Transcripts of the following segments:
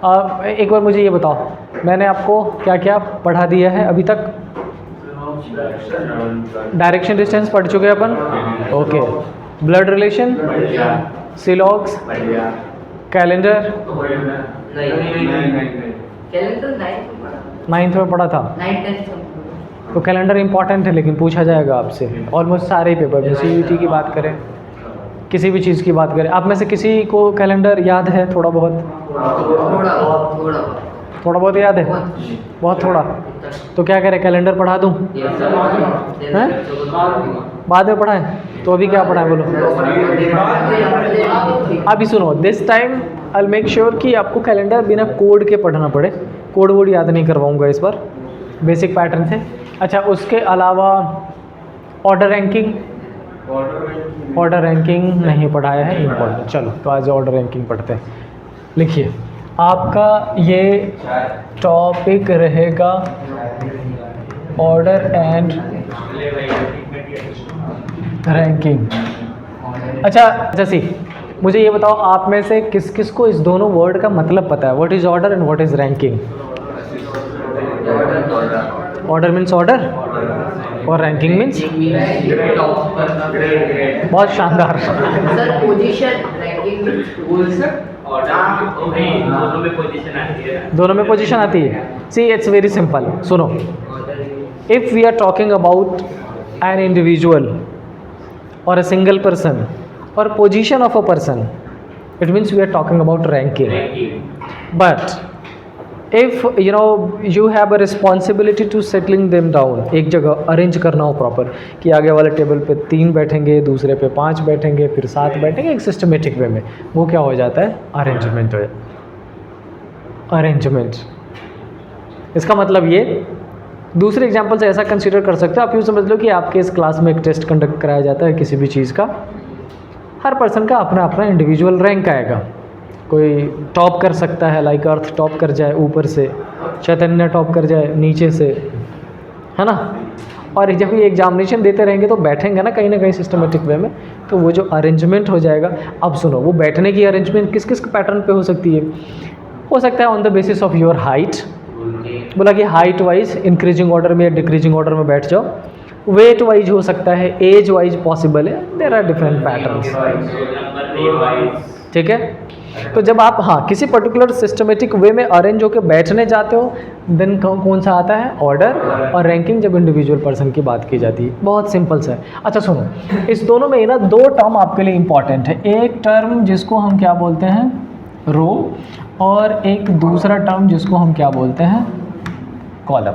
एक बार मुझे ये बताओ, मैंने आपको क्या क्या पढ़ा दिया है अभी तक? डायरेक्शन डिस्टेंस पढ़ चुके हैं अपन, okay. Blood relation, syllogisms, calendar, ninth में पढ़ा था। तो कैलेंडर इंपॉर्टेंट है, लेकिन पूछा जाएगा आपसे ऑलमोस्ट सारे पेपर में। CUET की बात करें, किसी भी चीज़ की बात करें, आप में से किसी को कैलेंडर याद है? थोड़ा बहुत याद है, बहुत थोड़ा। तो क्या करें, कैलेंडर पढ़ा दूँ? हैं? बाद में पढ़ाएं? तो अभी क्या पढ़ाएं बोलो? अभी सुनो, this time I make sure कि आपको कैलेंडर बिना कोड के पढ़ना पड़े। कोड वोड याद नहीं करवाऊंगा इस बार, बेसिक पैटर्न थे। अच्छा, उसके अलावा ऑर्डर रैंकिंग नहीं पढ़ाया है, इम्पोर्टेंट। चलो तो आज ऑर्डर रैंकिंग पढ़ते हैं। लिखिए, आपका ये टॉपिक रहेगा ऑर्डर एंड रैंकिंग। अच्छा जैसी, मुझे ये बताओ, आप में से किस किस को इस दोनों वर्ड का मतलब पता है? What is order and what is ranking? Order means order और रैंकिंग मीन्स? बहुत शानदार। दोनों में पोजीशन आती है। सी इट्स वेरी सिंपल, सुनो। If we are talking about an individual or a single person or position of a person, it means we are talking about ranking. But if you have a responsibility to settling them down, एक जगह arrange करना हो proper कि आगे वाले table पे 3 बैठेंगे, दूसरे पे 5 बैठेंगे, फिर 7 बैठेंगे, एक सिस्टमेटिक वे में, वो क्या हो जाता है? अरेंजमेंट। इसका मतलब ये, दूसरे एग्जाम्पल से ऐसा कंसीडर कर सकते हो आप, यूँ समझ लो कि आपके इस क्लास में एक टेस्ट कंडक्ट कराया जाता है किसी भी चीज़ का। हर पर्सन का अपना अपना इंडिविजुअल रैंक आएगा। कोई टॉप कर सकता है, लाइक अर्थ टॉप कर जाए ऊपर से, चैतन्य टॉप कर जाए नीचे से, है ना। और जब ये एग्जामिनेशन देते रहेंगे तो बैठेंगे ना कहीं सिस्टमेटिक वे में, तो वो जो अरेंजमेंट हो जाएगा। अब सुनो, वो बैठने की अरेंजमेंट किस किस पैटर्न पे हो सकती है? हो सकता है on the basis of your height, बोला कि हाइट वाइज इंक्रीजिंग ऑर्डर में या डिक्रीजिंग ऑर्डर में बैठ जाओ। वेट वाइज हो सकता है, एज वाइज पॉसिबल है, देयर आर डिफरेंट पैटर्न्स, ठीक है। तो जब आप किसी पर्टिकुलर सिस्टमेटिक वे में अरेंज होकर बैठने जाते हो, देन कौन सा आता है? ऑर्डर। और रैंकिंग जब इंडिविजुअल पर्सन की बात की जाती है। बहुत सिंपल सा है। अच्छा सुनो, इस दोनों में ना 2 टर्म आपके लिए इंपॉर्टेंट है। एक टर्म जिसको हम क्या बोलते हैं? रो, और एक दूसरा टर्म जिसको हम क्या बोलते हैं? कॉलम।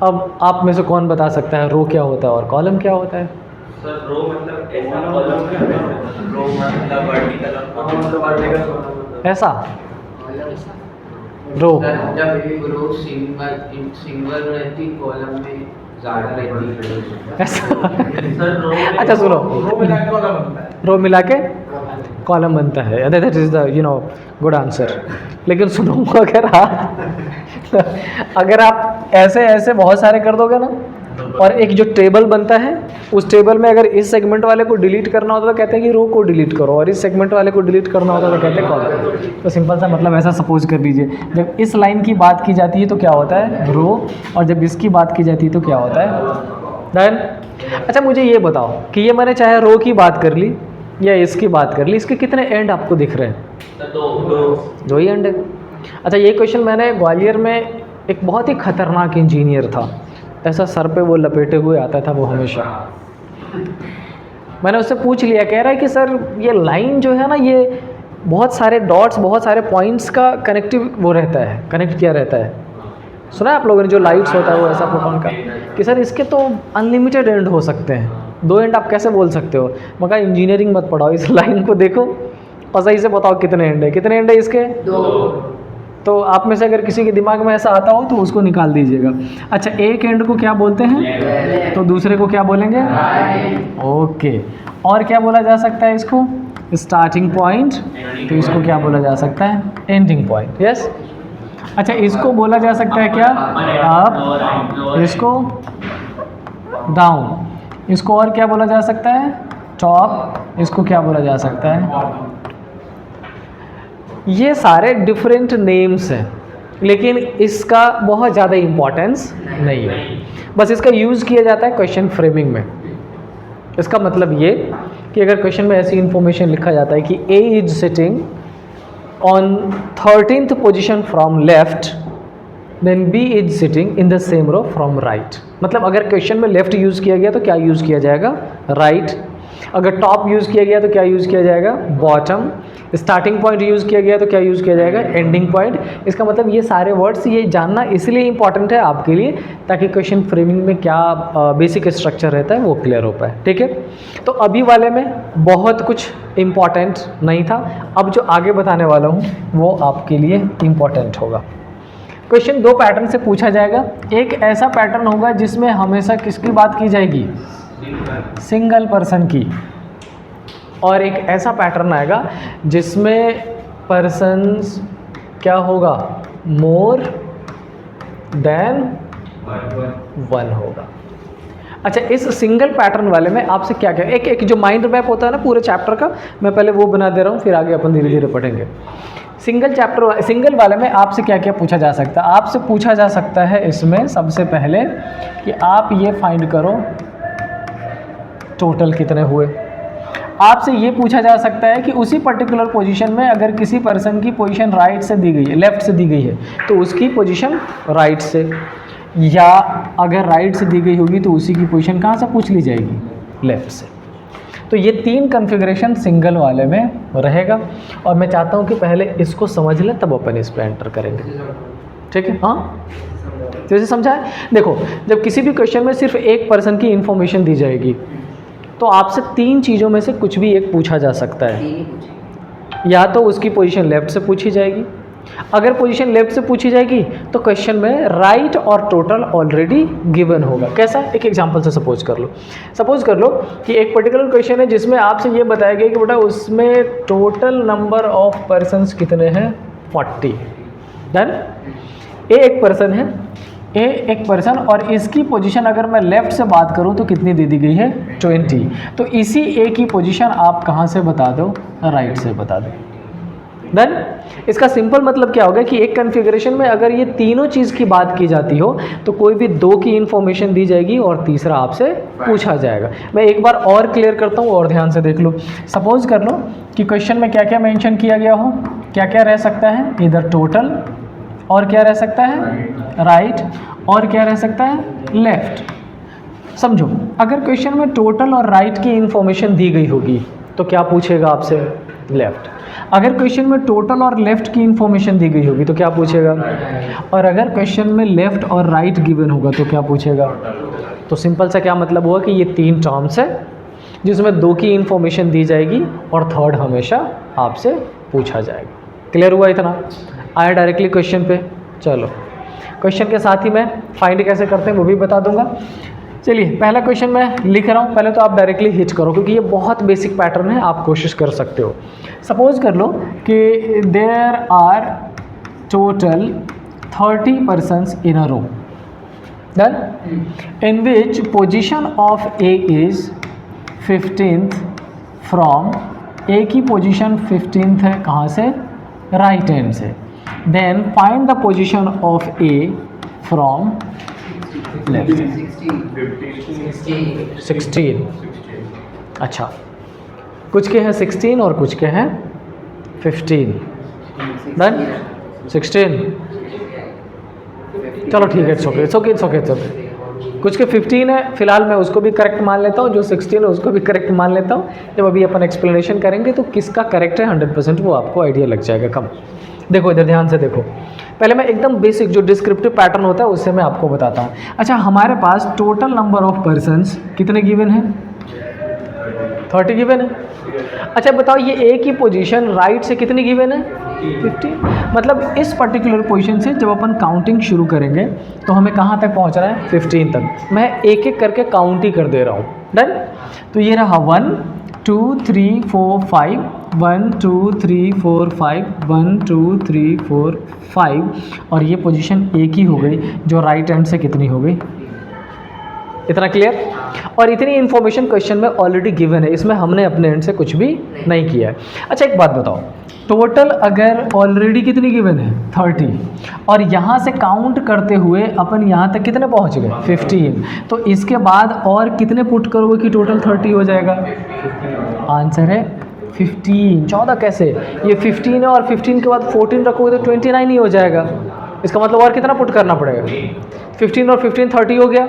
अब आप में से कौन बता सकता है रो क्या होता है और कॉलम क्या होता है? सर रो मतलब ऐसा, कॉलम रो मतलब वर्टिकल। ऐसा रो जब रो सिंगल रहती, कॉलम में ज़्यादा रहती। ऐसा। अच्छा सुनो, रो मिला के कॉलम बनता है, that is the good answer. लेकिन सुनो, अगर आप ऐसे बहुत सारे कर दोगे ना, और एक जो टेबल बनता है, उस टेबल में अगर इस सेगमेंट वाले को डिलीट करना होता तो कहते हैं कि रो को डिलीट करो, और इस सेगमेंट वाले को डिलीट करना होता तो कहते हैं कॉलम। तो सिंपल सा मतलब ऐसा सपोज कर लीजिए, जब इस लाइन की बात की जाती है तो क्या होता है? रो, और जब इसकी बात की जाती है तो क्या होता है? डन। अच्छा मुझे ये बताओ कि ये मैंने चाहे रो की बात कर ली या इसकी बात कर ली, इसके कितने एंड आपको दिख रहे हैं? दो ही एंड है। अच्छा, ये क्वेश्चन मैंने ग्वालियर में, एक बहुत ही खतरनाक इंजीनियर था, ऐसा सर पे वो लपेटे हुए आता था वो हमेशा। मैंने उससे पूछ लिया, कह रहा है कि सर ये लाइन जो है ना, ये बहुत सारे डॉट्स, बहुत सारे पॉइंट्स का कनेक्टिव वो रहता है, कनेक्ट किया रहता है। सुना है आप लोगों ने, जो लाइट्स होता है वो ऐसा प्रोटॉन का, कि सर इसके तो अनलिमिटेड एंड हो सकते हैं, 2 एंड आप कैसे बोल सकते हो? मैं कहा इंजीनियरिंग मत पढ़ाओ, इस लाइन को देखो और सही से बताओ कितने एंड है। कितने एंड है इसके? 2। तो आप में से अगर किसी के दिमाग में ऐसा आता हो तो उसको निकाल दीजिएगा। अच्छा, एक एंड को क्या बोलते हैं? तो दूसरे को क्या बोलेंगे? ओके। और क्या बोला जा सकता है इसको? Starting point. तो इसको क्या बोला जा सकता है? Ending point. यस। अच्छा, इसको बोला जा सकता है क्या? अप। इसको डाउन। इसको और क्या बोला जा सकता है? टॉप। इसको क्या बोला जा सकता है? ये सारे डिफरेंट नेम्स हैं, लेकिन इसका बहुत ज़्यादा इम्पोर्टेंस नहीं है। बस इसका यूज़ किया जाता है क्वेश्चन फ्रेमिंग में। इसका मतलब ये कि अगर क्वेश्चन में ऐसी इंफॉर्मेशन लिखा जाता है कि A is sitting on 13th position from left, then B is sitting in the same row from right. मतलब अगर क्वेश्चन में लेफ्ट यूज़ किया गया तो क्या यूज़ किया जाएगा? राइट। अगर टॉप यूज़ किया गया तो क्या यूज़ किया जाएगा? बॉटम। स्टार्टिंग पॉइंट यूज़ किया गया तो क्या यूज़ किया जाएगा? Ending point. इसका मतलब ये सारे वर्ड्स ये जानना इसलिए इंपॉर्टेंट है आपके लिए, ताकि क्वेश्चन फ्रेमिंग में क्या बेसिक स्ट्रक्चर रहता है वो क्लियर हो पाए। ठीक है, तो अभी वाले में बहुत कुछ इम्पॉर्टेंट नहीं था, अब जो आगे बताने वाला हूँ वो आपके लिए इम्पॉर्टेंट होगा। क्वेश्चन दो पैटर्न से पूछा जाएगा। एक ऐसा पैटर्न होगा जिसमें हमेशा किसकी बात की जाएगी? सिंगल पर्सन की। और एक ऐसा पैटर्न आएगा जिसमें पर्सन्स क्या होगा? मोर देन वन होगा। अच्छा, इस सिंगल पैटर्न वाले में आपसे क्या क्या एक जो माइंड मैप होता है ना पूरे चैप्टर का, मैं पहले वो बना दे रहा हूँ, फिर आगे अपन धीरे धीरे पढ़ेंगे। सिंगल वाले में आपसे क्या क्या पूछा जा सकता है? आपसे पूछा जा सकता है इसमें सबसे पहले कि आप ये फाइंड करो टोटल कितने हुए। आपसे ये पूछा जा सकता है कि उसी पर्टिकुलर पोजीशन में अगर किसी पर्सन की पोजीशन राइट से दी गई है, लेफ़्ट से दी गई है, तो उसकी पोजीशन राइट से, या अगर राइट से दी गई होगी तो उसी की पोजीशन कहाँ से पूछ ली जाएगी? लेफ़्ट से। तो ये तीन कॉन्फ़िगरेशन सिंगल वाले में रहेगा, और मैं चाहता हूँ कि पहले इसको समझ लें तब अपन इस पर एंटर करेंगे। ठीक है, हाँ, जैसे समझा है? देखो, जब किसी भी क्वेश्चन में सिर्फ एक पर्सन की इन्फॉर्मेशन दी जाएगी तो आपसे तीन चीज़ों में से कुछ भी एक पूछा जा सकता है। या तो उसकी पोजीशन लेफ़्ट से पूछी जाएगी, अगर पोजीशन लेफ़्ट से पूछी जाएगी तो क्वेश्चन में राइट और टोटल ऑलरेडी गिवन होगा। कैसा? एक एग्जांपल से सपोज कर लो कि एक पर्टिकुलर क्वेश्चन है जिसमें आपसे ये बताया गया कि बेटा उसमें टोटल नंबर ऑफ पर्सन्स कितने हैं? 40। डन। ए एक पर्सन है, ए एक पर्सन, और इसकी पोजीशन अगर मैं लेफ़्ट से बात करूं तो कितनी दे दी गई है? 20। तो इसी ए की पोजीशन आप कहां से बता दो? राइट से बता दो। डन। इसका सिंपल मतलब क्या होगा कि एक कॉन्फ़िगरेशन में अगर ये तीनों चीज़ की बात की जाती हो तो कोई भी दो की इन्फॉर्मेशन दी जाएगी और तीसरा आपसे पूछा जाएगा। मैं एक बार और क्लियर करता हूँ और ध्यान से देख लो। सपोज कर लो कि क्वेश्चन में क्या क्या मेंशन किया गया हो, क्या क्या रह सकता है? इधर टोटल, और क्या रह सकता है? राइट, और क्या रह सकता है? लेफ़्ट। समझो, अगर क्वेश्चन में टोटल और राइट की इन्फॉर्मेशन दी गई होगी तो क्या पूछेगा आपसे? लेफ़्ट। अगर क्वेश्चन में टोटल और लेफ़्ट की इन्फॉर्मेशन दी गई होगी तो क्या पूछेगा? और अगर क्वेश्चन में लेफ़्ट और राइट गिवन होगा तो क्या पूछेगा? तो सिंपल सा क्या मतलब हुआ कि ये तीन टर्म्स है जिसमें दो की इन्फॉर्मेशन दी जाएगी और थर्ड हमेशा आपसे पूछा जाएगा। क्लियर हुआ इतना? आया डायरेक्टली क्वेश्चन पे। चलो, क्वेश्चन के साथ ही मैं फाइंड कैसे करते हैं वो भी बता दूंगा। चलिए, पहला क्वेश्चन मैं लिख रहा हूँ, पहले तो आप डायरेक्टली हिट करो क्योंकि ये बहुत बेसिक पैटर्न है, आप कोशिश कर सकते हो। सपोज कर लो कि there are total 30 persons in a row, done, in which position of A is 15th from, A की पोजीशन 15th है कहाँ से? राइट हैंड से। Then find the position of A from left. 16। अच्छा, कुछ के हैं 16 और कुछ के हैं 15। डन। 16, चलो ठीक है, इट्स ओके। कुछ के 15 है, फिलहाल मैं उसको भी करेक्ट मान लेता हूँ, जो 16 है उसको भी करेक्ट मान लेता हूँ। जब अभी अपन एक्सप्लेनेशन करेंगे तो किसका करेक्ट है 100% वो आपको आइडिया लग जाएगा कम। देखो इधर ध्यान से देखो, पहले मैं एकदम बेसिक जो डिस्क्रिप्टिव पैटर्न होता है उससे मैं आपको बताता हूँ। अच्छा, हमारे पास टोटल नंबर ऑफ पर्सन्स कितने गिवन है? 30 गिवन है। अच्छा बताओ, ये ए की पोजीशन राइट से कितनी गिवन है? 50। मतलब इस पर्टिकुलर पोजीशन से जब अपन काउंटिंग शुरू करेंगे तो हमें कहाँ तक पहुँचना है? 15 तक। मैं एक एक करके काउंट ही कर दे रहा हूँ। डन। तो ये रहा 1 2 3 4 5, 1 2 3 4 5, 1 2 3 4 5, और ये पोजीशन एक ही हो गई जो राइट हैंड से कितनी हो गई? इतना क्लियर? और इतनी इन्फॉर्मेशन क्वेश्चन में ऑलरेडी गिवन है, इसमें हमने अपने एंड से कुछ भी नहीं किया है। अच्छा एक बात बताओ, टोटल अगर ऑलरेडी कितनी गिवन है 30 और यहाँ से काउंट करते हुए अपन यहाँ तक कितने पहुँच गए 15, तो इसके बाद और कितने पुट करोगे कि टोटल 30 हो जाएगा? आंसर है 15। 14 कैसे? ये 15 है और 15 के बाद 14 रखोगे तो 29 ही हो जाएगा। इसका मतलब और कितना पुट करना पड़ेगा? 15 और 15 30 हो गया।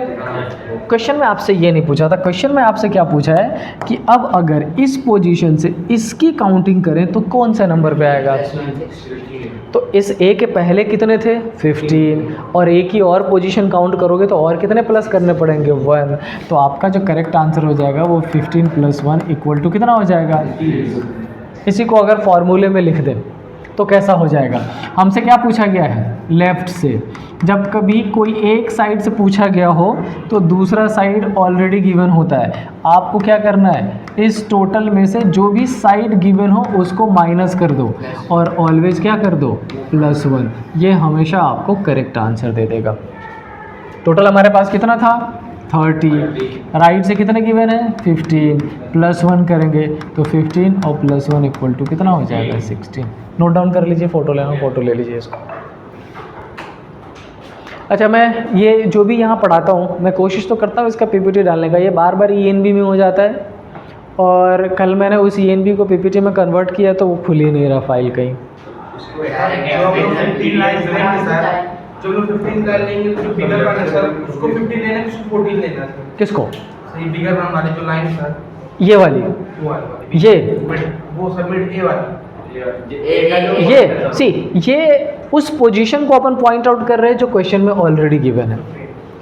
क्वेश्चन में आपसे ये नहीं पूछा था, क्वेश्चन में आपसे क्या पूछा है कि अब अगर इस पोजीशन से इसकी काउंटिंग करें तो कौन सा नंबर पे आएगा? तो इस ए के पहले कितने थे 15 और ए की और पोजीशन काउंट करोगे तो और कितने प्लस करने पड़ेंगे 1। तो आपका जो करेक्ट आंसर हो जाएगा वो 15 + 1 = कितना हो जाएगा? इसी को अगर फॉर्मूले में लिख दें तो कैसा हो जाएगा? हमसे क्या पूछा गया है? लेफ़्ट से। जब कभी कोई एक साइड से पूछा गया हो तो दूसरा साइड ऑलरेडी गिवन होता है। आपको क्या करना है? इस टोटल में से जो भी साइड गिवन हो उसको माइनस कर दो और ऑलवेज क्या कर दो? +1। ये हमेशा आपको करेक्ट आंसर दे देगा। टोटल हमारे पास कितना था 30, राइट से कितने गिवन है 15, +1 करेंगे तो 15 और +1 = कितना हो जाएगा 16। नोट डाउन कर लीजिए, फ़ोटो लेना फ़ोटो ले लीजिए इसको। अच्छा मैं ये जो भी यहाँ पढ़ाता हूँ मैं कोशिश तो करता हूँ इसका पीपीटी डालने का, ये बार बार ENB में हो जाता है और कल मैंने उस ENB को पीपीटी में कन्वर्ट किया तो वो खुल ही नहीं रहा फाइल कहीं। चलो 15 कर लेंगे तो बिगर वाला सर उसको 15 लेना है, उसको 14 लेना है। किसको? सही बिगर वन वाली जो लाइन सर, ये वाली, वो वाली, ये वो सबमिट ए वाली, ये सी ये उस पोजीशन को अपन पॉइंट आउट कर रहे हैं जो क्वेश्चन में ऑलरेडी गिवन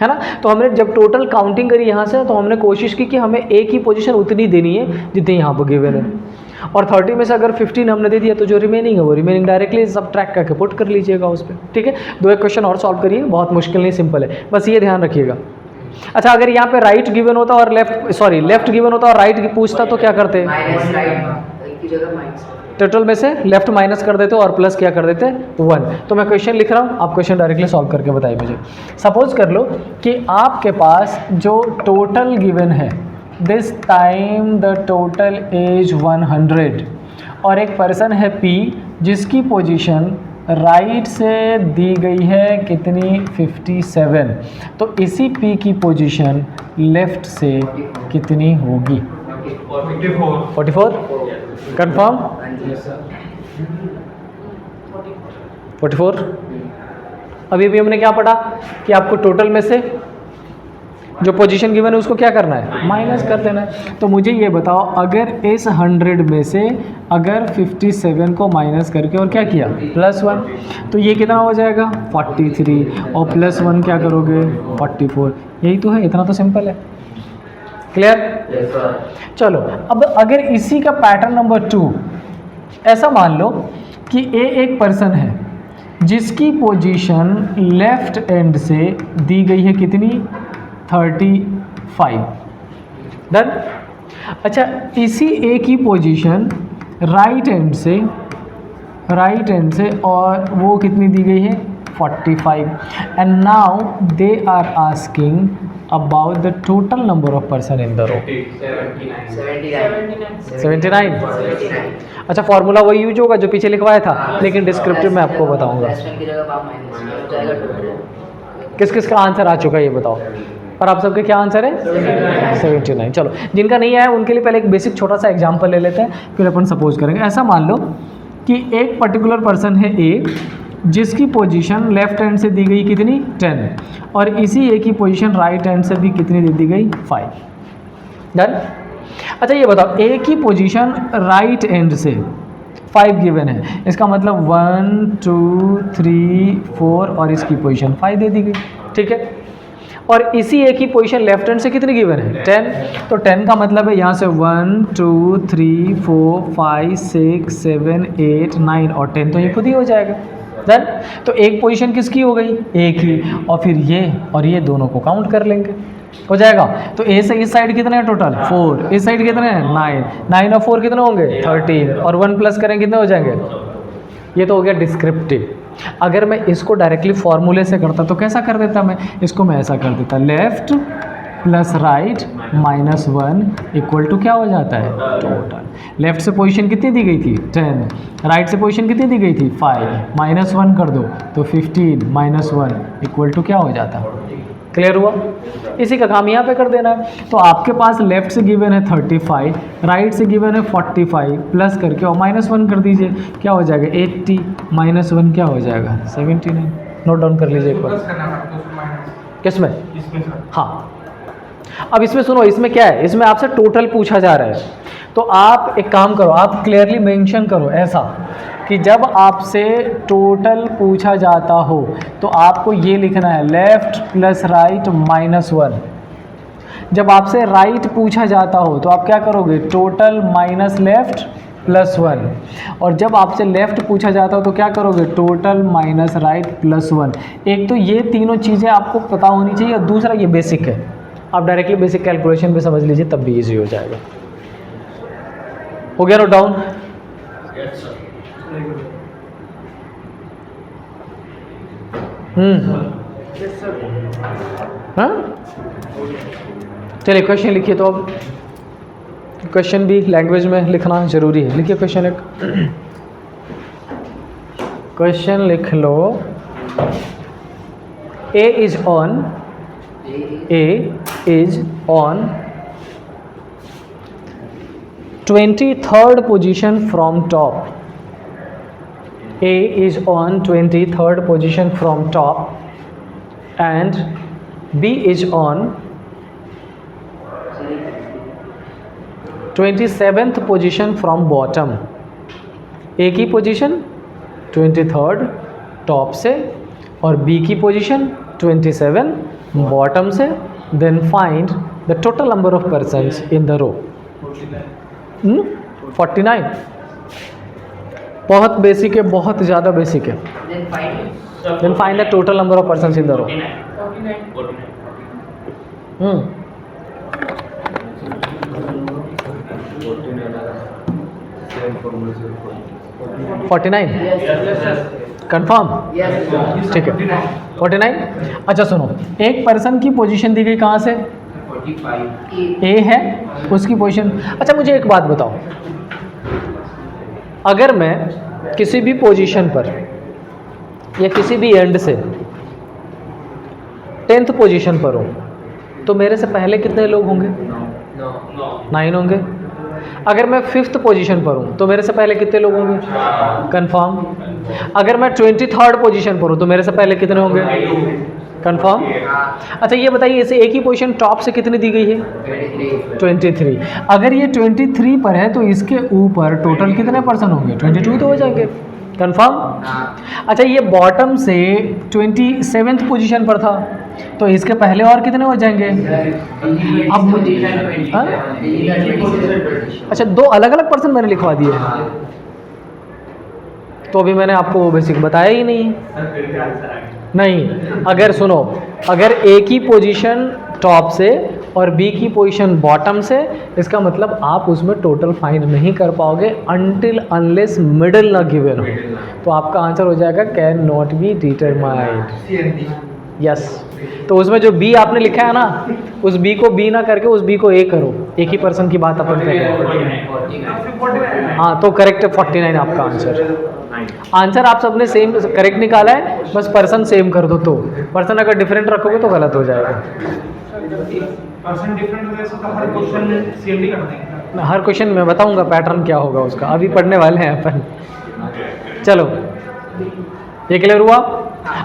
है ना। तो हमने जब टोटल काउंटिंग करी यहाँ से तो हमने कोशिश की कि हमें ए की पोजीशन उतनी देनी है जितनी यहाँ पर गिवन है, और 30 में से अगर 15 हमने दे दिया तो जो रिमेनिंग है वो रिमेनिंग डायरेक्टली सब ट्रैक करके पुट कर लीजिएगा उस पर। ठीक है, 2 एक क्वेश्चन और सॉल्व करिए, बहुत मुश्किल नहीं, सिंपल है, बस ये ध्यान रखिएगा। अच्छा अगर यहाँ पे राइट गिवन होता और लेफ्ट गिवन होता और राइट पूछता तो क्या करते? टोटल में से लेफ्ट माइनस कर देते और प्लस क्या कर देते 1। तो मैं क्वेश्चन लिख रहा हूँ, आप क्वेश्चन डायरेक्टली सॉल्व करके बताइए मुझे। सपोज कर लो कि आपके पास जो टोटल गिवन है this time the total age 100 और एक पर्सन है P जिसकी पोजीशन राइट से दी गई है कितनी 57, तो इसी P की पोजीशन लेफ्ट से कितनी होगी? 44 कंफर्म 44। अभी भी हमने क्या पढ़ा कि आपको टोटल में से जो पोजीशन गिवन है उसको क्या करना है? माइनस कर देना है। तो मुझे ये बताओ अगर इस 100 में से अगर 57 को माइनस करके और क्या किया +1 तो ये कितना हो जाएगा 43 और +1 क्या करोगे 44। यही तो है, इतना तो सिंपल है। क्लियर? चलो अब अगर इसी का पैटर्न नंबर 2, ऐसा मान लो कि ए एक पर्सन है जिसकी पोजीशन लेफ्ट एंड से दी गई है कितनी 35। डन। अच्छा इसी ए की पोजीशन राइट एंड से और वो कितनी दी गई है 45। And now they are asking about the total number of person in the row 79। अच्छा फॉर्मूला वही यूज होगा जो पीछे लिखवाया था, लेकिन डिस्क्रिप्टिव में आपको बताऊंगा। किस किस का आंसर आ चुका है ये बताओ, और आप सबके क्या आंसर है 79। चलो जिनका नहीं आया उनके लिए पहले एक बेसिक छोटा सा एग्जांपल ले लेते हैं, फिर अपन सपोज करेंगे। ऐसा मान लो कि एक पर्टिकुलर पर्सन है ए जिसकी पोजीशन लेफ्ट हैंड से दी गई कितनी 10 और इसी ए की पोजीशन राइट हैंड से भी कितनी दे दी गई 5। डन। अच्छा ये बताओ ए की पोजीशन राइट हैंड से 5 गिवन है, इसका मतलब 1 2 3 4 और इसकी पोजीशन 5 दे दी गई। ठीक है, और इसी ए की पोजीशन लेफ्ट हैंड से कितनी गिवन है 10, तो 10 का मतलब है यहाँ से 1 2 3 4 5 6 7 8 9 और 10 तो ये खुद ही हो जाएगा। डन। तो एक पोजीशन किसकी हो गई एक ही, और फिर ये और ये दोनों को काउंट कर लेंगे, हो जाएगा। तो ए से इस साइड कितने हैं टोटल 4, इस साइड कितने हैं 9 और 4 कितने होंगे 13 और 1 प्लस करें कितने हो जाएंगे। ये तो हो गया डिस्क्रिप्टिव। अगर मैं इसको डायरेक्टली फॉर्मूले से करता तो कैसा कर देता, मैं इसको मैं ऐसा कर देता left plus right minus 1 equal to क्या हो जाता है टोटल। लेफ्ट से पोजीशन कितनी दी गई थी 10, राइट से पोजीशन कितनी दी गई थी 5, माइनस 1 कर दो तो 15 माइनस 1 इक्वल टू क्या हो जाता है। क्लियर हुआ? इसी का काम यहाँ पे कर देना है। तो आपके पास लेफ्ट से गिवन है 35, राइट से गिवन है 45, प्लस करके और माइनस 1 कर दीजिए, क्या हो जाएगा 80 माइनस 1 क्या हो जाएगा 79। नोट डाउन कर लीजिए एक बार। प्लस करना पड़ता है उसमें माइनस किसमें? इसमें सर। हाँ, अब इसमें सुनो, इसमें क्या है, इसमें आपसे टोटल पूछा जा रहा है। तो आप एक काम करो, आप क्लियरली मेंशन करो ऐसा कि जब आपसे टोटल पूछा जाता हो तो आपको ये लिखना है लेफ्ट प्लस राइट माइनस 1। जब आपसे राइट पूछा जाता हो तो आप क्या करोगे टोटल माइनस लेफ्ट प्लस 1, और जब आपसे लेफ्ट पूछा जाता हो तो क्या करोगे टोटल माइनस राइट प्लस 1। एक तो ये तीनों चीज़ें आपको पता होनी चाहिए, और दूसरा ये बेसिक है, आप डायरेक्टली बेसिक कैलकुलेशन भी समझ लीजिए तब भी इजी हो जाएगा। हो गया नोट डाउन? हाँ, चलिए क्वेश्चन लिखिए। तो अब क्वेश्चन भी लैंग्वेज में लिखना जरूरी है। लिखिए क्वेश्चन एक, क्वेश्चन लिख लो। A is on 23rd position from top. A is on 23rd position from top and B is on 27th position from bottom. A की पोजीशन 23rd टॉप से और B की पोजीशन 27 बॉटम से। Then find the total number of persons in the row. 49। बहुत basic है, बहुत ज़्यादा बेसिक है। Then find the total number of persons in the row. 49 confirm? ठीक है 49। अच्छा सुनो, एक पर्सन की पोजीशन दी गई कहाँ से? 45 ए है उसकी पोजीशन। अच्छा मुझे एक बात बताओ, अगर मैं किसी भी पोजीशन पर या किसी भी एंड से 10th पोजीशन पर हूँ तो मेरे से पहले कितने लोग होंगे? 9 होंगे। अगर मैं 5th पोजीशन पर हूँ तो मेरे से पहले कितने लोग होंगे? कंफर्म। अगर मैं 23rd पोजीशन पर हूँ तो मेरे से पहले कितने होंगे? कंफर्म। अच्छा ये बताइए, इसे एक ही पोजीशन टॉप से कितनी दी गई है? 23। अगर ये 23 पर है तो इसके ऊपर टोटल कितने पर्सन होंगे? 22 तो हो जाएंगे। कंफर्म। अच्छा ये बॉटम से 27th पोजीशन पर था तो इसके पहले और कितने हो जाएंगे? अब हाँ? अच्छा दो अलग अलग पर्सन मैंने लिखवा दिए हैं, तो अभी मैंने आपको वो बेसिक बताया ही नहीं। अगर सुनो, अगर ए की पोजीशन टॉप से और बी की पोजीशन बॉटम से, इसका मतलब आप उसमें टोटल फाइंड नहीं कर पाओगे अनटिल अनलेस मिडिल ना गिवन हो। तो आपका आंसर हो जाएगा can not be determined. Yes, तो उसमें जो बी आपने लिखा है ना, उस बी को बी ना करके उस बी को ए करो। एक ही पर्सन की बात अपन कर रहे हैं। हाँ तो करेक्ट 49 आपका आंसर। आंसर आप सबने सेम करेक्ट निकाला है, बस पर्सन सेम कर दो। तो पर्सन अगर डिफरेंट रखोगे तो गलत हो जाएगा। पर्सन डिफरेंट हो तो हर क्वेश्चन सेम ही कर देंगे। हर क्वेश्चन में बताऊंगा पैटर्न क्या होगा उसका, अभी पढ़ने वाले हैं अपन। चलो ये क्लियर हुआ?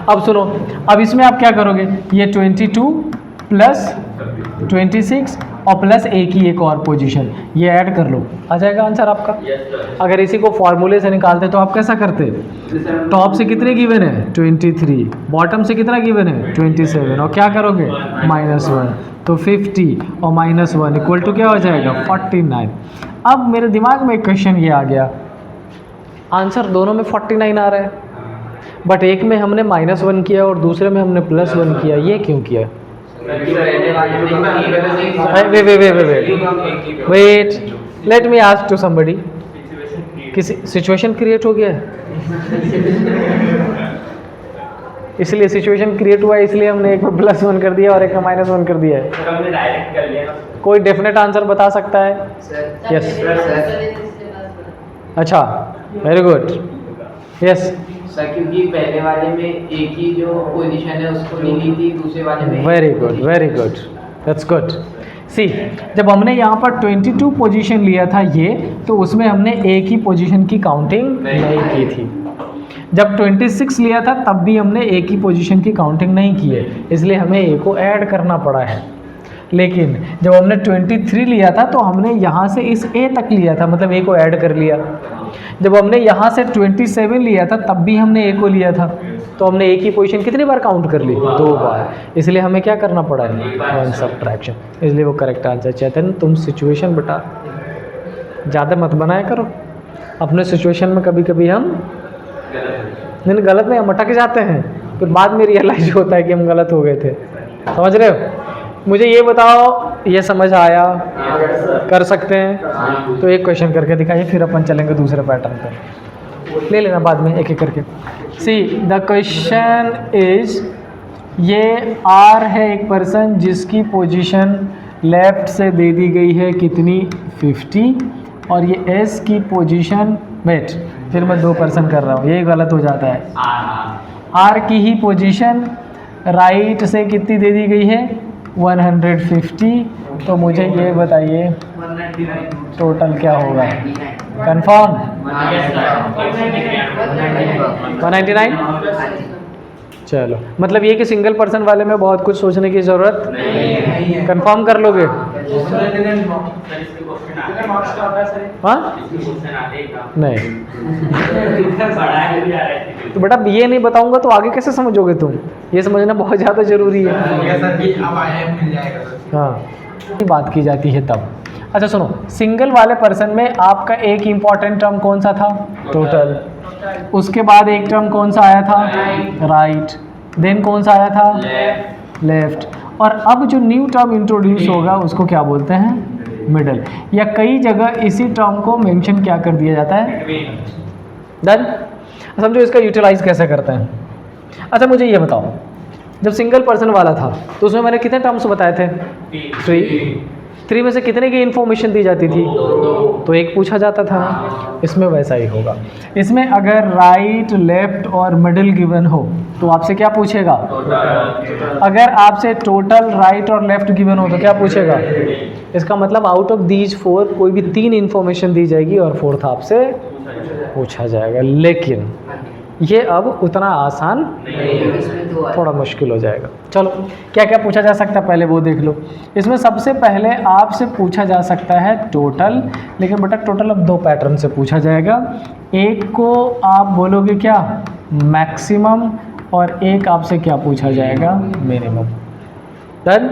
अब सुनो, अब इसमें आप क्या करोगे, ये 22 प्लस 26 और प्लस ए की एक और पोजीशन, ये ऐड कर लो, आ जाएगा आंसर आपका। अगर इसी को फॉर्मूले से निकालते तो आप कैसा करते? टॉप से कितने गिवन है? 23, बॉटम से कितना गिवन है? 27, और क्या करोगे? -1, तो 50 और -1 इक्वल टू क्या हो जाएगा? 49। अब मेरे दिमाग में एक क्वेश्चन ये आ गया, आंसर दोनों में 49 आ रहा है, बट एक में हमने -1 किया और दूसरे में हमने +1 किया, ये क्यों किया? Wait, let me ask to somebody. किसी सिचुएशन क्रिएट हो गया है? इसलिए सिचुएशन क्रिएट हुआ है, इसलिए हमने एक में +1 कर दिया और एक में -1 कर दिया है। सर हमने डायरेक्ट कर लिया ना। कोई डेफिनेट आंसर बता सकता है? Sir yes. सर अच्छा, वेरी गुड। यस, सर क्योंकि पहले वाले में एक ही जो पोजीशन है उसको नहीं ली थी, दूसरे वाले में very good, very good, that's good. See, जब हमने यहाँ पर 22 पोजीशन लिया था ये, तो उसमें हमने एक ही पोजीशन की काउंटिंग नहीं की थी। जब 26 लिया था तब भी हमने एक ही पोजीशन की काउंटिंग नहीं की है, इसलिए हमें ए को ऐड करना पड़ा है। लेकिन जब हमने 23 लिया था तो हमने यहाँ से इस ए तक लिया था, मतलब ए को ऐड कर लिया। जब हमने यहाँ से 27 लिया था तब भी हमने ए को लिया था, तो हमने एक ही पोजीशन कितनी बार काउंट कर ली? 2 बार। इसलिए हमें क्या करना पड़ा है? 1 सब्ट्रैक्शन। इसलिए वो करेक्ट आंसर। चेतन, तुम सिचुएशन बेटा ज़्यादा मत बनाया करो। अपने सिचुएशन में कभी कभी हम नहीं, गलत में हम अटक जाते हैं, फिर बाद में रियलाइज होता है कि हम गलत हो गए थे। समझ रहे हो? मुझे ये बताओ, ये समझ आया? कर सकते हैं? तो एक क्वेश्चन करके दिखाइए, फिर अपन चलेंगे दूसरे पैटर्न पर। ले लेना बाद में एक एक करके। सी, द क्वेश्चन इज, ये आर है एक पर्सन जिसकी पोजीशन लेफ्ट से दे दी गई है कितनी? 50, और ये एस की पोजीशन, वेट, फिर मैं 2 पर्सन कर रहा हूँ, ये गलत हो जाता है। आर की ही पोजीशन राइट से कितनी दे दी गई है? 150। तो मुझे ये बताइए टोटल क्या होगा? कंफर्म? 199। चलो, मतलब ये कि सिंगल पर्सन वाले में बहुत कुछ सोचने की ज़रूरत नहीं है। कंफर्म कर लोगे? हाँ? नहीं। तो बेटा ये नहीं बताऊंगा तो आगे कैसे समझोगे तुम? ये समझना बहुत ज़्यादा ज़रूरी है। हाँ, ये बात की जाती है तब। अच्छा सुनो, सिंगल वाले पर्सन में आपका एक इम्पॉर्टेंट टर्म कौन सा था? टोटल। उसके बाद एक टर्म कौन सा आया था? राइट। देन कौन सा आया था? लेफ्ट। और अब जो न्यू टर्म इंट्रोड्यूस होगा उसको क्या बोलते हैं? मिडल। या कई जगह इसी टर्म को मेंशन क्या कर दिया जाता है? डन। समझो इसका यूटिलाइज कैसे करते हैं। अच्छा मुझे ये बताओ, जब सिंगल पर्सन वाला था तो उसमें मैंने कितने टर्म्स बताए थे? 3 में से कितने की इन्फॉर्मेशन दी जाती थी? तो एक पूछा जाता था ना। इसमें वैसा ही होगा। इसमें अगर राइट, लेफ्ट और मिडिल गिवन हो तो आपसे क्या पूछेगा? अगर आपसे टोटल, राइट और लेफ्ट गिवन हो तो क्या पूछेगा? इसका मतलब आउट ऑफ दीज 4 कोई भी 3 इन्फॉर्मेशन दी जाएगी और 4th आपसे पूछा जाएगा। लेकिन ये अब उतना आसान, थोड़ा मुश्किल हो जाएगा। चलो, क्या क्या पूछा जा सकता है पहले वो देख लो। इसमें सबसे पहले आपसे पूछा जा सकता है टोटल, लेकिन बेटा टोटल अब 2 पैटर्न से पूछा जाएगा। एक को आप बोलोगे क्या? मैक्सिमम, और एक आपसे क्या पूछा जाएगा? मिनिमम। डन।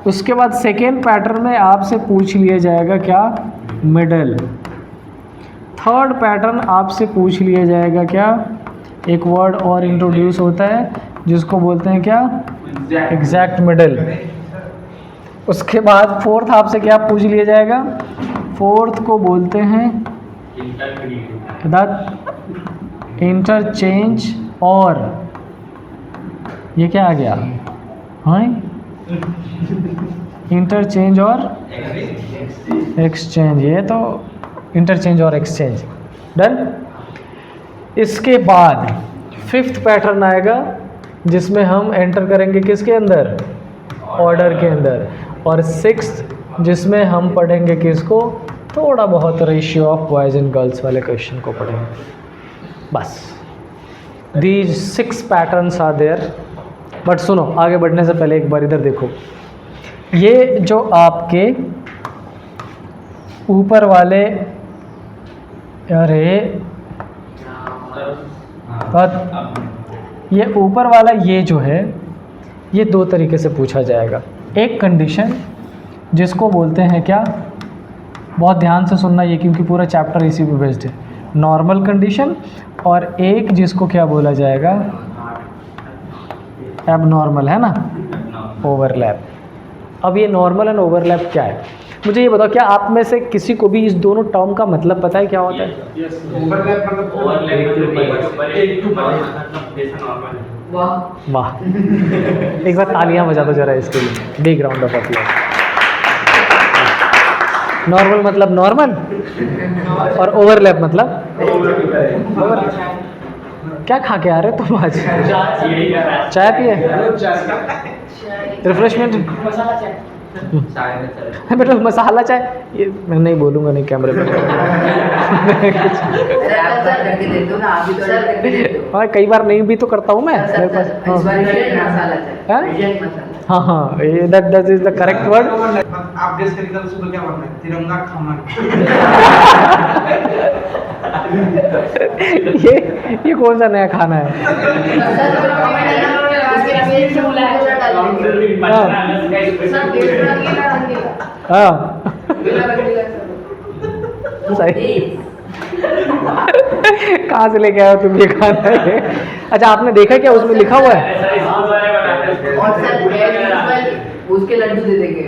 उसके बाद सेकेंड पैटर्न में आपसे पूछ लिया जाएगा क्या? मिडल। थर्ड पैटर्न आपसे पूछ लिया जाएगा क्या? एक वर्ड और इंट्रोड्यूस होता है जिसको बोलते हैं क्या? Exact middle. उसके बाद 4th आपसे क्या पूछ लिया जाएगा? 4th को बोलते हैं इंटरचेंज, और ये क्या आ गया? हाँ, इंटरचेंज और एक्सचेंज। ये तो इंटरचेंज और एक्सचेंज। डन। इसके बाद 5th पैटर्न आएगा जिसमें हम एंटर करेंगे किसके अंदर? ऑर्डर के अंदर। और 6th जिसमें हम पढ़ेंगे किसको? थोड़ा बहुत ratio of boys and girls वाले क्वेश्चन को पढ़ेंगे। बस these 6 patterns are there. But सुनो, आगे बढ़ने से पहले एक बार इधर देखो। ये जो आपके ऊपर वाले, अरे ये ऊपर वाला ये जो है, ये 2 तरीके से पूछा जाएगा। एक कंडीशन जिसको बोलते हैं क्या? बहुत ध्यान से सुनना ये, क्योंकि पूरा चैप्टर इसी पे बेस्ड है। नॉर्मल कंडीशन, और एक जिसको क्या बोला जाएगा? एबनॉर्मल, है ना? ओवरलैप। अब ये नॉर्मल एंड ओवरलैप क्या है? मुझे ये बताओ, क्या आप में से किसी को भी इस दोनों टर्म का मतलब पता है क्या होता है? वाह वाह एक बार तालियां बजा दो जरा इसके लिए, big round of applause. Normal मतलब नॉर्मल और ओवरलैप मतलब ओवरलैप। क्या खा के आ रहे तुम आज? चाय पिए? रिफ्रेशमेंट? बेटा मसाला चाय, ये मैं नहीं बोलूँगा, नहीं कैमरे पे। हाँ कई बार नहीं भी तो करता हूँ मैं मेरे पास। हाँ हाँ that is the correct word. आप गेस करिए कल सुबह क्या बनना है? तिरंगा खाना। ये कौन सा नया खाना है? हाँ सही। कहाँ से लेके आए हो तुम ये खाना है? अच्छा आपने देखा क्या उसमें लिखा हुआ है? और सर उसके लड्डू दे देंगे।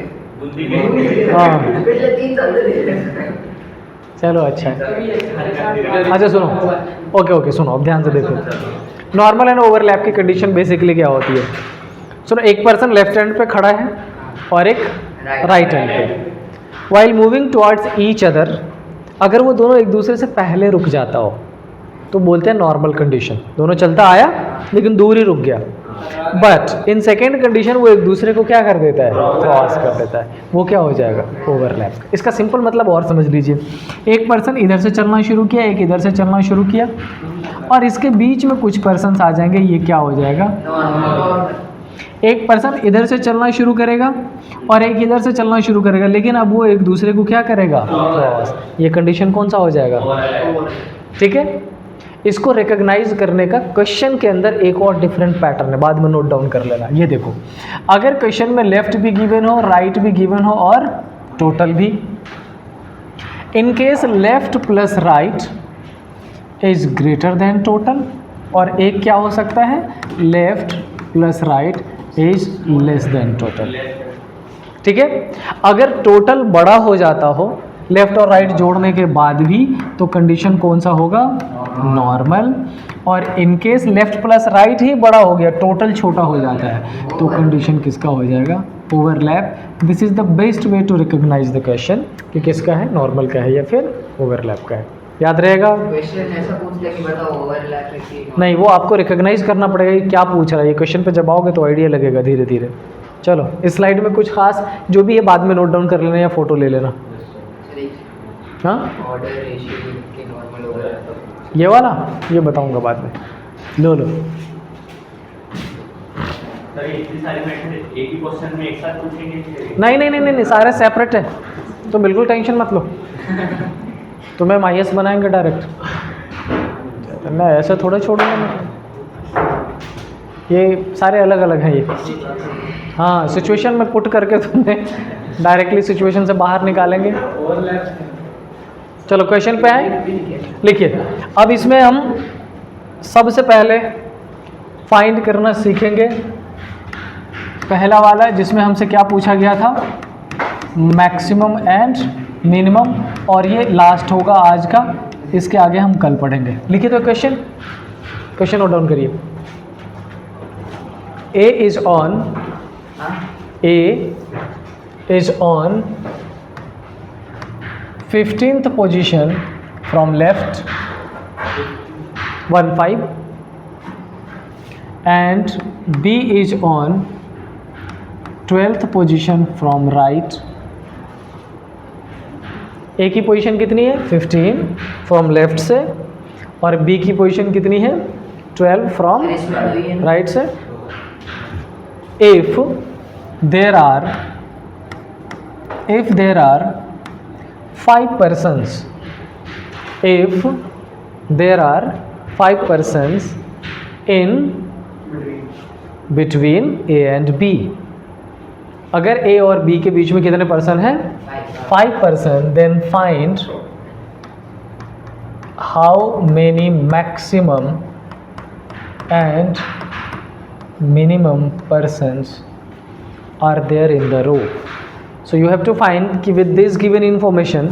हाँ पिछले 3 साल से दे रहे। चलो अच्छा है। अच्छा सुनो, ओके सुनो, अब ध्यान से देखो। नॉर्मल एंड ओवरलैप की कंडीशन बेसिकली क्या होती है? सुनो, एक पर्सन लेफ्ट हैंड पे खड़ा है और एक राइट हैंड पे। While moving towards each other, अगर वो दोनों एक दूसरे से पहले रुक जाता हो तो बोलते हैं नॉर्मल कंडीशन। दोनों चलता आया लेकिन दूर ही रुक गया। बट इन सेकेंड कंडीशन वो एक दूसरे को क्या कर देता है? क्रॉस कर देता है। वो क्या हो जाएगा? ओवरलैप। इसका सिंपल मतलब और समझ लीजिए, एक पर्सन इधर से चलना शुरू किया, एक इधर से चलना शुरू किया, और इसके बीच में कुछ पर्सन आ जाएंगे, ये क्या हो जाएगा? एक पर्सन इधर से चलना शुरू करेगा और एक इधर से चलना शुरू करेगा, लेकिन अब वो एक दूसरे को क्या करेगा? क्रॉस। ये कंडीशन कौन सा हो जाएगा? ठीक है। इसको रिकॉग्नाइज करने का क्वेश्चन के अंदर एक और डिफरेंट पैटर्न है, बाद में नोट डाउन कर लेना। ये देखो, अगर क्वेश्चन में लेफ्ट भी गिवन हो, राइट भी गिवन हो और टोटल भी, इन case left plus right is greater than total, और एक क्या हो सकता है? Left plus right is less than total. ठीक है। अगर टोटल बड़ा हो जाता हो लेफ्ट और राइट जोड़ने के बाद भी, तो कंडीशन कौन सा होगा? नॉर्मल। और in case left plus right ही बड़ा हो गया, टोटल छोटा हो जाता है, तो कंडीशन किसका हो जाएगा? Overlap. This is the best way to recognise the question कि किसका है, नॉर्मल का है या फिर ओवरलैप का है। याद रहेगा? क्वेश्चन ऐसा पूछ ले कि बताओ ओवरलैप है कि नहीं, वो आपको रिकॉग्नाइज करना पड़ेगा कि क्या पूछ रहा है। ये क्वेश्चन पे जब आओगे तो आइडिया लगेगा धीरे धीरे। चलो इस स्लाइड में कुछ खास जो भी है बाद में नोट डाउन कर लेना या फोटो ले लेना। हाँ ऑर्डर रेशियो के नॉर्मल ओवरलैप, ये वाला ये बताऊंगा बाद में। लो सर इतनी सारी मेथड एक ही क्वेश्चन में एक साथ पूछेंगे? नहीं, सारे सेपरेट है, तो बिल्कुल टेंशन मत लो। तुम्हें माइनस बनाएंगे डायरेक्ट, मैं ऐसे थोड़ा छोड़ूंगा मैं। ये सारे अलग अलग हैं ये। हाँ सिचुएशन में पुट करके तुम्हें डायरेक्टली सिचुएशन से बाहर निकालेंगे। चलो क्वेश्चन पे आए, लिखिए। अब इसमें हम सबसे पहले फाइंड करना सीखेंगे पहला वाला, जिसमें हमसे क्या पूछा गया था? मैक्सिमम एंड मिनिमम, और ये लास्ट होगा आज का, इसके आगे हम कल पढ़ेंगे। लिखिए तो क्वेश्चन नोट डाउन करिए। A is on 15th position from left 15, and B is on 12th position from right। A की पोजीशन कितनी है? 15 फ्रॉम लेफ्ट से, और B की पोजीशन कितनी है? 12 फ्रॉम राइट से। If there are 5 persons, if there are 5 persons in between A and B, अगर A और B के बीच में कितने पर्सन हैं? 5 person. Then find how many maximum and minimum persons are there in the row. So you have to find कि with this given information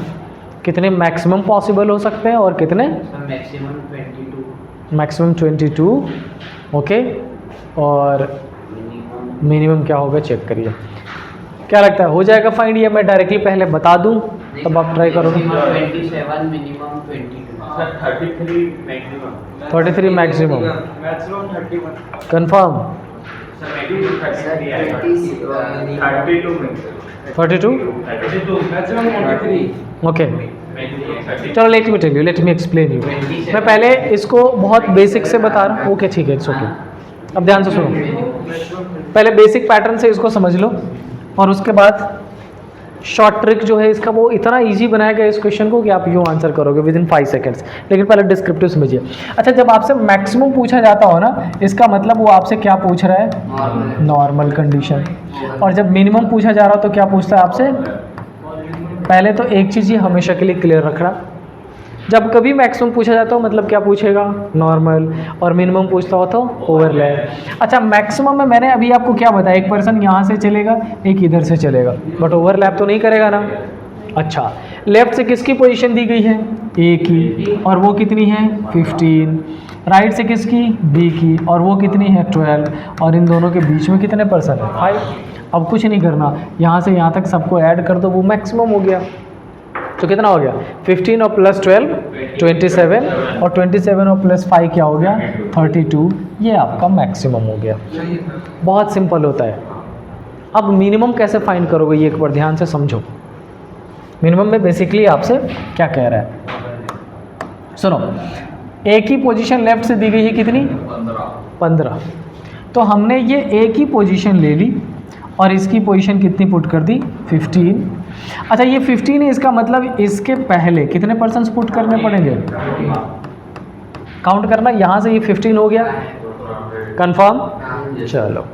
कितने maximum possible हो सकते हैं और कितने? मैक्सिमम 22। मैक्सिमम 22। ओके और मिनिमम क्या होगा चेक करिए। क्या लगता है हो जाएगा फाइंड, या मैं डायरेक्टली पहले बता दूं तब आप ट्राई करोगे? 27 minimum 22 sir 33 maximum. 33 maximum, maximum 31 confirm? Sir maximum 33 आएगा। 32 में 32 मैक्सिमम 23 ओके। मैक्सिमम चलो let me tell you, let me explain you. मैं पहले इसको बहुत बेसिक से बता रहा हूँ। ओके ठीक है, इट्स ओके। अब ध्यान से सुनो, पहले बेसिक पैटर्न से इसको समझ लो और उसके बाद शॉर्ट ट्रिक जो है इसका वो इतना इजी बनाएगा इस क्वेश्चन को कि आप यूँ आंसर करोगे विद इन 5 सेकेंड्स। लेकिन पहले डिस्क्रिप्टिव समझिए। अच्छा, जब आपसे मैक्सिमम पूछा जाता हो ना, इसका मतलब वो आपसे क्या पूछ रहा है? Normal condition. और जब मिनिमम पूछा जा रहा हो तो क्या पूछता है आपसे? पहले तो एक चीज़ ये हमेशा के लिए क्लियर रखना, जब कभी मैक्सिमम पूछा जाता हो मतलब क्या पूछेगा? नॉर्मल। और मिनिमम पूछता हो तो ओवरलैप। अच्छा, मैक्सिमम में मैंने अभी आपको क्या बताया, एक पर्सन यहाँ से चलेगा, एक इधर से चलेगा, बट ओवरलैप तो नहीं करेगा ना। अच्छा, लेफ्ट से किसकी पोजीशन दी गई है? ए की, और वो कितनी है? 15। राइट से किसकी? बी की, और वो कितनी है? 12। और इन दोनों के बीच में कितने पर्सन है? 5। अब कुछ नहीं करना, यहाँ से यहाँ तक सबको ऐड कर दो, वो मैक्सिमम हो गया। तो कितना हो गया? 15 और प्लस 12 27, और 27 और प्लस 5 क्या हो गया? 32। ये आपका मैक्सिमम हो गया। बहुत सिंपल होता है। अब मिनिमम कैसे फाइंड करोगे ये एक बार ध्यान से समझो। मिनिमम में बेसिकली आपसे क्या कह रहा है, सुनो। एक ही पोजीशन लेफ्ट से दी गई है कितनी? 15। तो हमने ये एक ही पोजीशन ले ली और इसकी पोजीशन कितनी पुट कर दी? 15। अच्छा, ये 15 है, इसका मतलब इसके पहले कितने पर्सन पुट करने पड़ेंगे? काउंट करना, यहाँ से ये 15 हो गया। कंफर्म? चलो।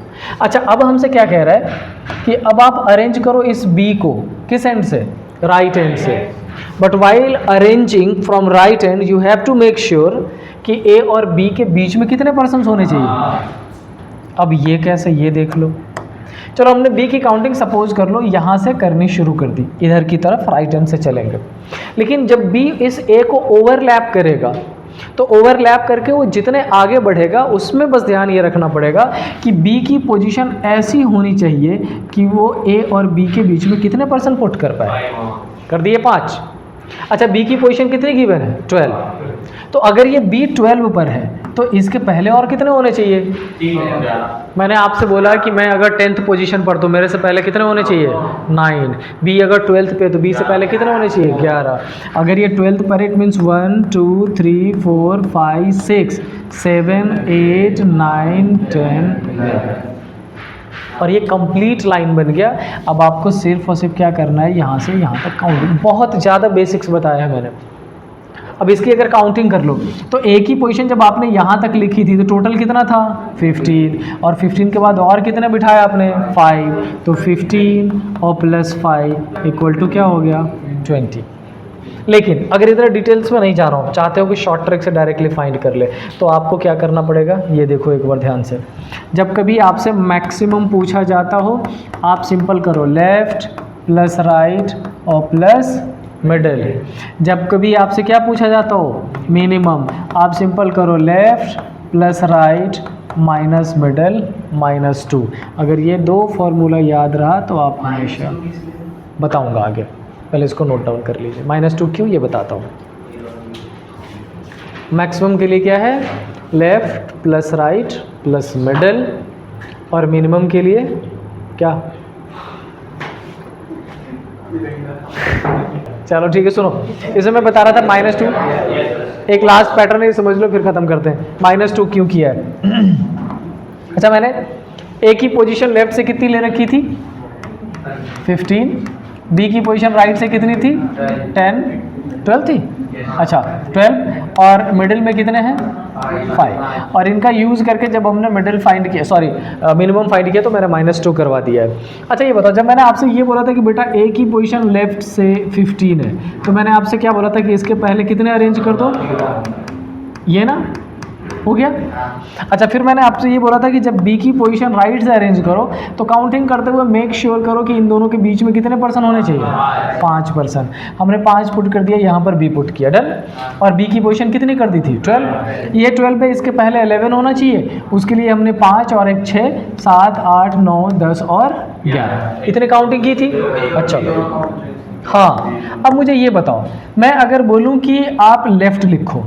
अच्छा, अब हमसे क्या कह रहा है कि अब आप अरेंज करो इस बी को किस एंड से? राइट एंड से। But while arranging from right end you have to make sure कि ए और बी के बीच में कितने पर्सन होने चाहिए। अब ये कैसे, ये देख लो। चलो, हमने बी की काउंटिंग सपोज कर लो यहाँ से करनी शुरू कर दी, इधर की तरफ राइट हैंड से चलेंगे। लेकिन जब बी इस ए को ओवरलैप करेगा तो ओवरलैप करके वो जितने आगे बढ़ेगा उसमें बस ध्यान ये रखना पड़ेगा कि बी की पोजीशन ऐसी होनी चाहिए कि वो ए और बी के बीच में कितने पर्सन पुट कर पाए। कर दिए 5। अच्छा, बी की पोजीशन कितनी गिवन है? 12। तो अगर ये बी 12 पर है तो इसके पहले और कितने होने चाहिए? 3। मैंने आपसे बोला कि मैं अगर 10th पोजीशन पर तो मेरे से पहले कितने होने चाहिए? 9। बी अगर 12th पे तो बी से पहले कितने होने चाहिए? 11। अगर ये 12th पर इट मीन्स 1 2 3 4 5 6 7 8 9 10 11। और ये कंप्लीट लाइन बन गया। अब आपको सिर्फ और सिर्फ क्या करना है, यहाँ से यहाँ तक काउंटिंग। बहुत ज़्यादा बेसिक्स बताया है मैंने। अब इसकी अगर काउंटिंग कर लो तो एक ही पोजीशन जब आपने यहाँ तक लिखी थी तो टोटल कितना था? 15। और 15 के बाद और कितने बिठाया आपने? 5। तो 15 और प्लस 5 इक्वल टू क्या हो गया? 20। लेकिन अगर इधर डिटेल्स में नहीं जा रहा हूँ, चाहते हो कि शॉर्ट ट्रिक से डायरेक्टली फाइंड कर ले, तो आपको क्या करना पड़ेगा ये देखो एक बार ध्यान से। जब कभी आपसे मैक्सिमम पूछा जाता हो आप सिंपल करो लेफ्ट प्लस राइट और प्लस मिडल। जब कभी आपसे क्या पूछा जाता हो? मिनिमम, आप सिंपल करो left plus right minus middle minus 2। अगर ये 2 फॉर्मूला याद रहा तो आप हमेशा, बताऊंगा आगे, पहले इसको नोट डाउन कर लीजिए। -2 क्यों, ये बताता हूँ। मैक्सिमम के लिए क्या है? Left plus right plus middle, और मिनिमम के लिए क्या? चलो ठीक है, सुनो, इसे मैं बता रहा था -2। एक लास्ट पैटर्न है, समझ लो फिर ख़त्म करते हैं। -2 क्यों किया है? अच्छा, मैंने एक ही पोजीशन लेफ्ट से कितनी ले रखी थी? 15। बी की पोजीशन राइट से कितनी थी? 10। 12 थी? अच्छा 12। और मिडिल में कितने हैं? 5। और इनका यूज़ करके जब हमने मिडिल फाइंड किया, सॉरी मिनिमम फाइंड किया, तो मैंने -2 करवा दिया है। अच्छा ये बताओ, जब मैंने आपसे ये बोला था कि बेटा ए की पोजीशन लेफ्ट से 15 है, तो मैंने आपसे क्या बोला था कि इसके पहले कितने अरेंज कर दो? ये ना, हो गया। अच्छा, फिर मैंने आपसे ये बोला था कि जब बी की पोजीशन राइट से अरेंज करो तो काउंटिंग करते हुए मेक श्योर करो कि इन दोनों के बीच में कितने पर्सन होने चाहिए, 5 पर्सन। हमने 5 पुट कर दिया, यहाँ पर बी पुट किया, डन। और बी की पोजीशन कितनी कर दी थी, 12। ये 12 पे इसके पहले 11 होना चाहिए, उसके लिए हमने 5 और 1 6 7 8 9 10 और 11 इतने काउंटिंग की थी। अच्छा हाँ, अब मुझे ये बताओ, मैं अगर बोलूँ कि आप लेफ़्ट लिखो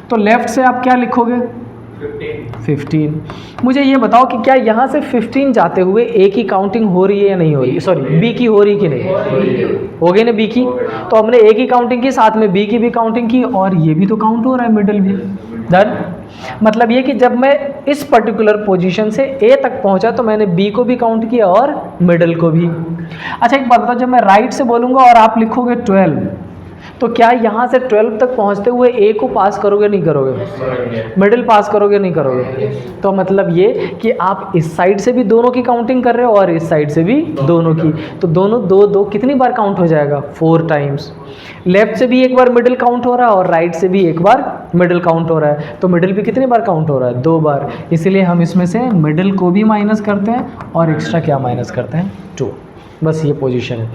तो लेफ़्ट से आप क्या लिखोगे, 15। मुझे ये बताओ कि क्या यहाँ से 15 जाते हुए ए की काउंटिंग हो रही है या नहीं हो रही, सॉरी बी की हो रही कि नहीं, हो गई ना बी की। तो हमने ए की काउंटिंग की, साथ में बी की भी काउंटिंग की, और ये भी तो काउंट हो रहा है, मिडिल भी डन। मतलब ये कि जब मैं इस पर्टिकुलर पोजीशन से ए तक पहुंचा तो मैंने बी को भी काउंट किया और मिडिल को भी। अच्छा एक बात बताओ, जब मैं राइट से बोलूँगा और आप लिखोगे 12, तो क्या यहाँ से 12 तक पहुँचते हुए ए को पास करोगे नहीं करोगे, मिडिल पास करोगे नहीं करोगे। तो मतलब ये कि आप इस साइड से भी दोनों की काउंटिंग कर रहे हो और इस साइड से भी दोनों की, तो दोनों दो दो कितनी बार काउंट हो जाएगा, 4 टाइम्स। लेफ्ट से भी एक बार मिडिल काउंट हो रहा है और राइट से भी एक बार मिडिल काउंट हो रहा है, तो मिडिल भी कितनी बार काउंट हो रहा है, 2 बार। इसीलिए हम इसमें से मिडिल को भी माइनस करते हैं और एक्स्ट्रा क्या माइनस करते हैं, 2। बस ये पोजीशन है।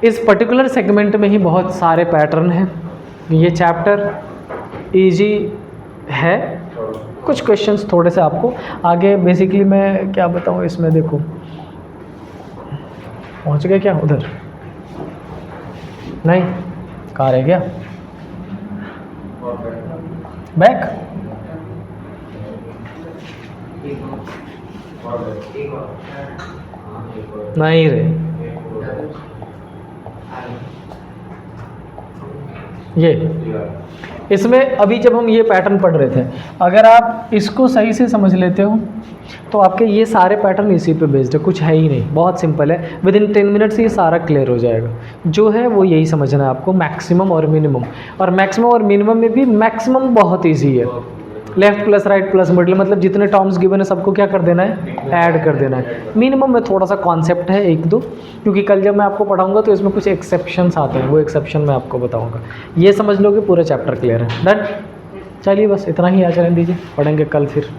इस पर्टिकुलर सेगमेंट में ही बहुत सारे पैटर्न हैं। ये चैप्टर इजी है, कुछ क्वेश्चंस थोड़े से आपको आगे, बेसिकली मैं क्या बताऊँ इसमें, देखो पहुँच गए क्या उधर, नहीं कहाँ रह गया, बैक नहीं रे, ये इसमें अभी जब हम ये पैटर्न पढ़ रहे थे, अगर आप इसको सही से समझ लेते हो तो आपके ये सारे पैटर्न इसी पे बेस्ड है, कुछ है ही नहीं, बहुत सिंपल है। विद इन 10 मिनट्स ये सारा क्लियर हो जाएगा। जो है वो यही समझना है आपको, मैक्सिमम और मिनिमम। और मैक्सिमम और मिनिमम में भी मैक्सिमम बहुत ईजी है, left plus right plus middle, मतलब जितने टर्म्स गिवन है सबको क्या कर देना है, ऐड कर देना है। मिनिमम में थोड़ा सा कॉन्सेप्ट है 1-2, क्योंकि कल जब मैं आपको पढ़ाऊंगा तो इसमें कुछ एक्सेप्शंस आते हैं, वो एक्सेप्शन मैं आपको बताऊंगा। ये समझ लो कि पूरा चैप्टर क्लियर है, डन। चलिए बस इतना ही आज रहने दीजिए, पढ़ेंगे कल फिर।